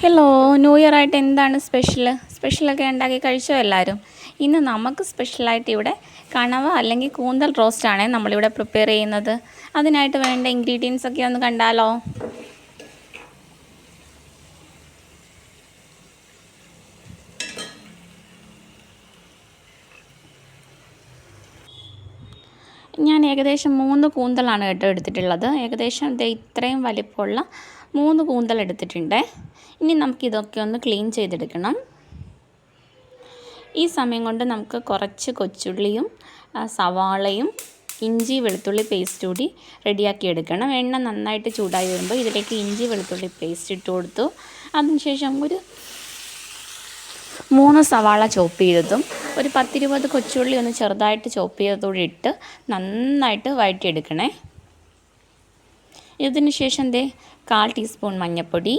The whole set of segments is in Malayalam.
ഹലോ, ന്യൂ ഇയർ ആയിട്ട് എന്താണ് സ്പെഷ്യലൊക്കെ ഉണ്ടാക്കി കഴിച്ചോ എല്ലാവരും? ഇന്ന് നമുക്ക് സ്പെഷ്യലായിട്ട് ഇവിടെ കണവ അല്ലെങ്കിൽ കൂന്തൽ റോസ്റ്റാണ് നമ്മളിവിടെ പ്രിപ്പയർ ചെയ്യുന്നത്. അതിനായിട്ട് വേണ്ട ഇൻഗ്രീഡിയൻസ് ഒക്കെ ഒന്ന് കണ്ടാലോ? ഞാൻ ഏകദേശം 3 കൂന്തലാണ് എടുത്തിട്ടുള്ളത്. ഏകദേശം ഇത്രയും വലിപ്പമുള്ള 3 കൂന്തൽ എടുത്തിട്ടുണ്ട്. ഇനി നമുക്കിതൊക്കെ ഒന്ന് ക്ലീൻ ചെയ്തെടുക്കണം. ഈ സമയം കൊണ്ട് നമുക്ക് കുറച്ച് കൊച്ചുള്ളിയും സവാളയും ഇഞ്ചി വെളുത്തുള്ളി പേസ്റ്റ് കൂടി റെഡിയാക്കി എടുക്കണം. എണ്ണ നന്നായിട്ട് ചൂടായി വരുമ്പോൾ ഇതിലേക്ക് ഇഞ്ചി വെളുത്തുള്ളി പേസ്റ്റ് ഇട്ട് കൊടുത്തു. അതിനുശേഷം ഒരു 3 സവാള ചോപ്പ് ചെയ്തതും ഒരു 10-20 കൊച്ചുള്ളി ഒന്ന് ചെറുതായിട്ട് ചോപ്പ് ചെയ്തതോടെ ഇട്ട് നന്നായിട്ട് വഴറ്റിയെടുക്കണേ. ഇതിന് ശേഷം 1/4 ടീസ്പൂൺ മഞ്ഞൾപ്പൊടി,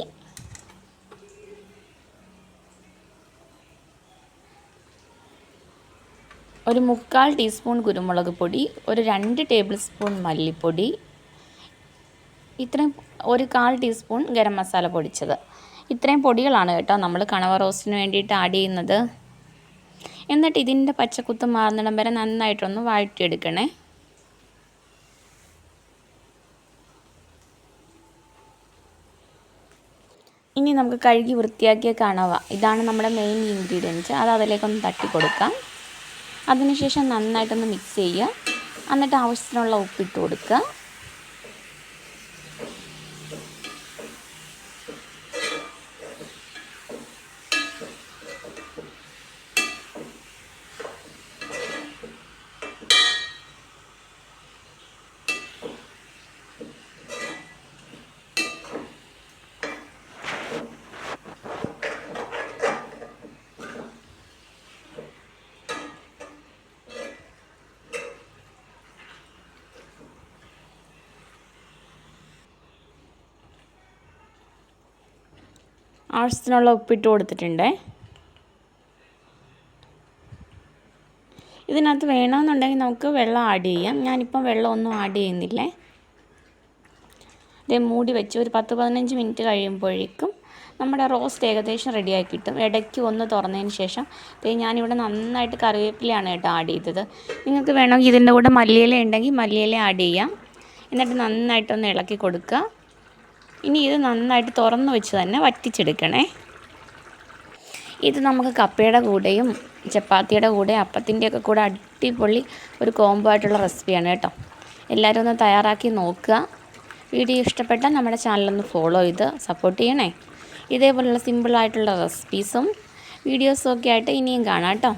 ഒരു 3/4 ടീസ്പൂൺ കുരുമുളക് പൊടി, ഒരു 2 ടേബിൾ സ്പൂൺ മല്ലിപ്പൊടി, ഇത്രയും ഒരു 1/4 ടീസ്പൂൺ ഗരം മസാല പൊടിച്ചത്. ഇത്രയും പൊടികളാണ് കേട്ടോ നമ്മൾ കണവ റോസ്റ്റിന് വേണ്ടിയിട്ട് ആഡ് ചെയ്യുന്നത്. എന്നിട്ട് ഇതിൻ്റെ പച്ചക്കുത്ത് മാറുന്നിടം വരെ നന്നായിട്ടൊന്ന് വഴറ്റിയെടുക്കണേ. ഇനി നമുക്ക് കഴുകി വൃത്തിയാക്കിയ കണവ, ഇതാണ് നമ്മുടെ മെയിൻ ഇൻഗ്രീഡിയൻറ്റ്, അത് അതിലേക്കൊന്ന് തട്ടി കൊടുക്കാം. അതിനുശേഷം നന്നായിട്ടൊന്ന് മിക്സ് ചെയ്യുക. എന്നിട്ട് ആവശ്യത്തിനുള്ള ഉപ്പിട്ട് കൊടുക്കുക. ആവശ്യത്തിനുള്ള ഉപ്പിട്ട് കൊടുത്തിട്ടുണ്ട്. ഇതിനകത്ത് വേണമെന്നുണ്ടെങ്കിൽ നമുക്ക് വെള്ളം ആഡ് ചെയ്യാം. ഞാനിപ്പം വെള്ളമൊന്നും ആഡ് ചെയ്യുന്നില്ലേ. ഇത് മൂടി വെച്ച് ഒരു 10-15 മിനിറ്റ് കഴിയുമ്പോഴേക്കും നമ്മുടെ റോസ്റ്റ് ഏകദേശം റെഡിയാക്കി കിട്ടും. ഇടയ്ക്ക് ഒന്ന് തുറന്നതിന് ശേഷം ഞാനിവിടെ നന്നായിട്ട് കറിവേപ്പിലയാണ് കേട്ടോ ആഡ് ചെയ്തത്. നിങ്ങൾക്ക് വേണമെങ്കിൽ ഇതിൻ്റെ കൂടെ മല്ലിയില ഉണ്ടെങ്കിൽ മല്ലിയില ആഡ് ചെയ്യാം. എന്നിട്ട് നന്നായിട്ടൊന്ന് ഇളക്കി കൊടുക്കുക. ഇനി ഇത് നന്നായിട്ട് തുറന്ന് വെച്ച് തന്നെ വറ്റിച്ചെടുക്കണേ. ഇത് നമുക്ക് കപ്പയുടെ കൂടെയും ചപ്പാത്തിയുടെ കൂടെ അപ്പത്തിൻ്റെയൊക്കെ കൂടെ അടിപൊളി ഒരു കോംബോ ആയിട്ടുള്ള റെസിപ്പിയാണ് കേട്ടോ. എല്ലാവരും ഒന്ന് തയ്യാറാക്കി നോക്കുക. വീഡിയോ ഇഷ്ടപ്പെട്ടാൽ നമ്മുടെ ചാനലൊന്ന് ഫോളോ ചെയ്ത് സപ്പോർട്ട് ചെയ്യണേ. ഇതേപോലുള്ള സിമ്പിളായിട്ടുള്ള റെസിപ്പീസും വീഡിയോസും ഒക്കെ ആയിട്ട് ഇനിയും കാണാം കേട്ടോ.